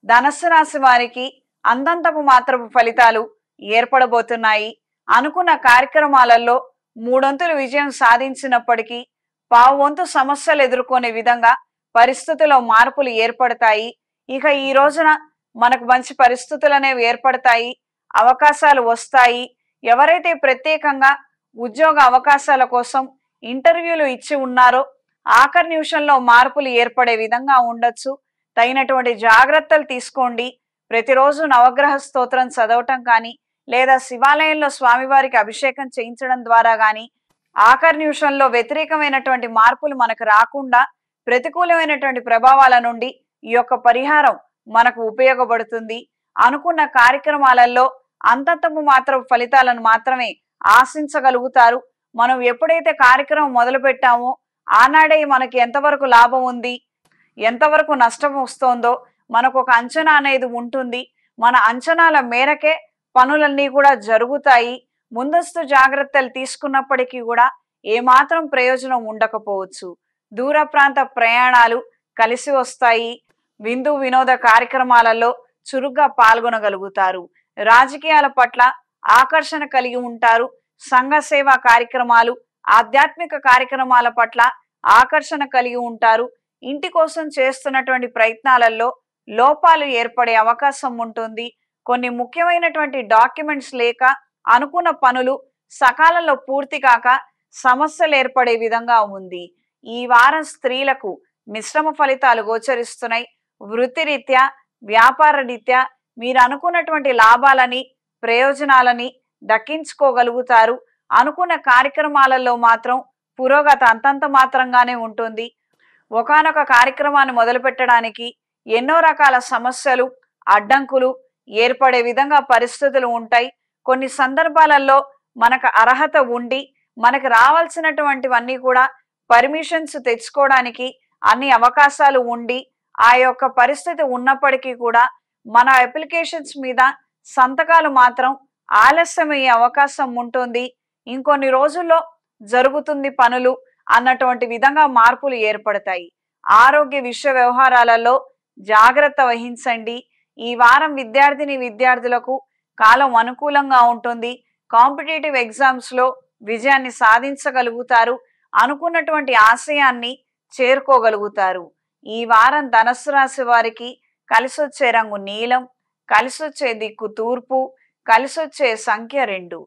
ధనస్సు రాశి వారికి అందంతపు మాత్రపు ఫలితాలు ఏర్పడబోతున్నాయి. అనుకున్న కార్యక్రమాలలో మూడొంతులు విజయం సాధించినప్పటికీ పావువంతు సమస్యలు ఎదుర్కొనే విధంగా పరిస్థితుల్లో మార్పులు ఏర్పడతాయి. ఇక ఈ రోజున మనకు మంచి పరిస్థితులు అనేవి ఏర్పడతాయి, అవకాశాలు వస్తాయి. ఎవరైతే ప్రత్యేకంగా ఉద్యోగ అవకాశాల కోసం ఇంటర్వ్యూలు ఇచ్చి ఉన్నారో ఆఖరి నిమిషంలో మార్పులు ఏర్పడే విధంగా ఉండొచ్చు. తగినటువంటి జాగ్రత్తలు తీసుకోండి. ప్రతిరోజు నవగ్రహ స్తోత్రం చదవటం కానీ లేదా శివాలయంలో స్వామివారికి అభిషేకం చేయించడం ద్వారా కానీ ఆఖరి నిమిషంలో వ్యతిరేకమైనటువంటి మార్పులు మనకు రాకుండా ప్రతికూలమైనటువంటి ప్రభావాల నుండి ఈ యొక్క పరిహారం మనకు ఉపయోగపడుతుంది. అనుకున్న కార్యక్రమాలలో అంతంతము మాత్రం ఫలితాలను మాత్రమే ఆశించగలుగుతారు. మనం ఎప్పుడైతే కార్యక్రమం మొదలు పెట్టామో ఆనాడే మనకి ఎంతవరకు లాభం ఉంది, ఎంతవరకు నష్టం వస్తోందో మనకు ఒక అంచనా అనేది ఉంటుంది. మన అంచనాల మేరకే పనులన్నీ కూడా జరుగుతాయి. ముందస్తు జాగ్రత్తలు తీసుకున్నప్పటికీ కూడా ఏమాత్రం ప్రయోజనం ఉండకపోవచ్చు. దూర ప్రాంత ప్రయాణాలు కలిసి వస్తాయి. విందు వినోద కార్యక్రమాలలో చురుగ్గా పాల్గొనగలుగుతారు. రాజకీయాల పట్ల ఆకర్షణ కలిగి ఉంటారు. సంఘ సేవా కార్యక్రమాలు, ఆధ్యాత్మిక కార్యక్రమాల పట్ల ఆకర్షణ కలిగి ఉంటారు. ఇంటి కోసం చేస్తున్నటువంటి ప్రయత్నాలలో లోపాలు ఏర్పడే అవకాశం ఉంటుంది. కొన్ని ముఖ్యమైనటువంటి డాక్యుమెంట్స్ లేక అనుకున్న పనులు సకాలంలో పూర్తి కాక సమస్యలు ఏర్పడే విధంగా ఉంది. ఈ వారం స్త్రీలకు మిశ్రమ ఫలితాలు గోచరిస్తున్నాయి. వృత్తిరీత్యా, వ్యాపార రీత్యా మీరు అనుకున్నటువంటి లాభాలని, ప్రయోజనాలని దక్కించుకోగలుగుతారు. అనుకున్న కార్యక్రమాలలో మాత్రం పురోగతి అంతంత మాత్రంగానే ఉంటుంది. ఒకానొక కార్యక్రమాన్ని మొదలు పెట్టడానికి ఎన్నో రకాల సమస్యలు, అడ్డంకులు ఏర్పడే విధంగా పరిస్థితులు ఉంటాయి. కొన్ని సందర్భాలలో మనకు అర్హత ఉండి మనకు రావాల్సినటువంటివన్నీ కూడా పర్మిషన్స్ తెచ్చుకోవడానికి అన్ని అవకాశాలు ఉండి ఆ యొక్క పరిస్థితి ఉన్నప్పటికీ కూడా మన అప్లికేషన్స్ మీద సంతకాలు మాత్రం ఆలస్యమయ్యే అవకాశం ఉంటుంది. ఇంకొన్ని రోజుల్లో జరుగుతుంది పనులు అన్నటువంటి విధంగా మార్పులు ఏర్పడతాయి. ఆరోగ్య విషయ వ్యవహారాలలో జాగ్రత్త వహించండి. ఈ వారం విద్యార్థులకు కాలం అనుకూలంగా ఉంటుంది. కాంపిటేటివ్ ఎగ్జామ్స్ లో విజయాన్ని సాధించగలుగుతారు. అనుకున్నటువంటి ఆశయాన్ని చేరుకోగలుగుతారు. ఈ వారం ధనస్సు రాశి వారికి కలిసొచ్చే రంగు నీలం, కలిసొచ్చే దిక్కు తూర్పు, కలిసొచ్చే సంఖ్య 2.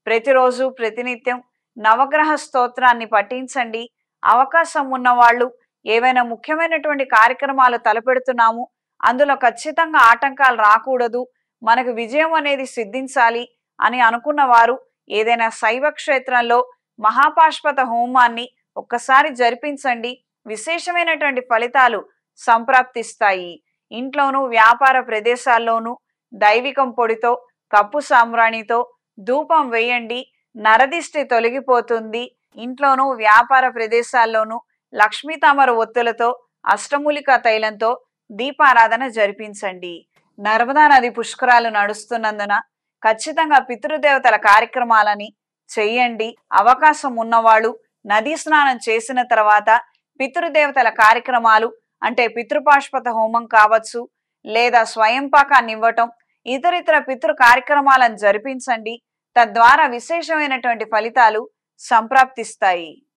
ప్రతిరోజు ప్రతినిత్యం నవగ్రహ స్తోత్రాన్ని పఠించండి. అవకాశం ఉన్నవాళ్ళు ఏవైనా ముఖ్యమైనటువంటి కార్యక్రమాలు తలపెడుతున్నాము, అందులో ఖచ్చితంగా ఆటంకాలు రాకూడదు, మనకు విజయం అనేది సిద్ధించాలి అని అనుకున్న వారు ఏదైనా శైవ క్షేత్రంలో మహాపాష్పత హోమాన్ని ఒక్కసారి జరిపించండి. విశేషమైనటువంటి ఫలితాలు సంప్రాప్తిస్తాయి. ఇంట్లోనూ వ్యాపార ప్రదేశాల్లోనూ దైవికం పొడితో, కప్పు సాంబ్రాణితో ధూపం వేయండి. నరదిష్టి తొలగిపోతుంది. ఇంట్లోనూ వ్యాపార ప్రదేశాల్లోనూ లక్ష్మీ తామర ఒత్తులతో, అష్టమూలికా తైలంతో దీపారాధన జరిపించండి. నర్మదా నది పుష్కరాలు నడుస్తున్నందున ఖచ్చితంగా పితృదేవతల కార్యక్రమాలని చెయ్యండి. అవకాశం ఉన్నవాళ్ళు నదీ స్నానం చేసిన తర్వాత పితృదేవతల కార్యక్రమాలు అంటే పితృపాష్పత హోమం కావచ్చు, లేదా స్వయం పాకాన్ని ఇవ్వటం, ఇతరితర పితృ కార్యక్రమాలను జరిపించండి. తద్వారా విశేషమైనటువంటి ఫలితాలు సంప్రాప్తిస్తాయి.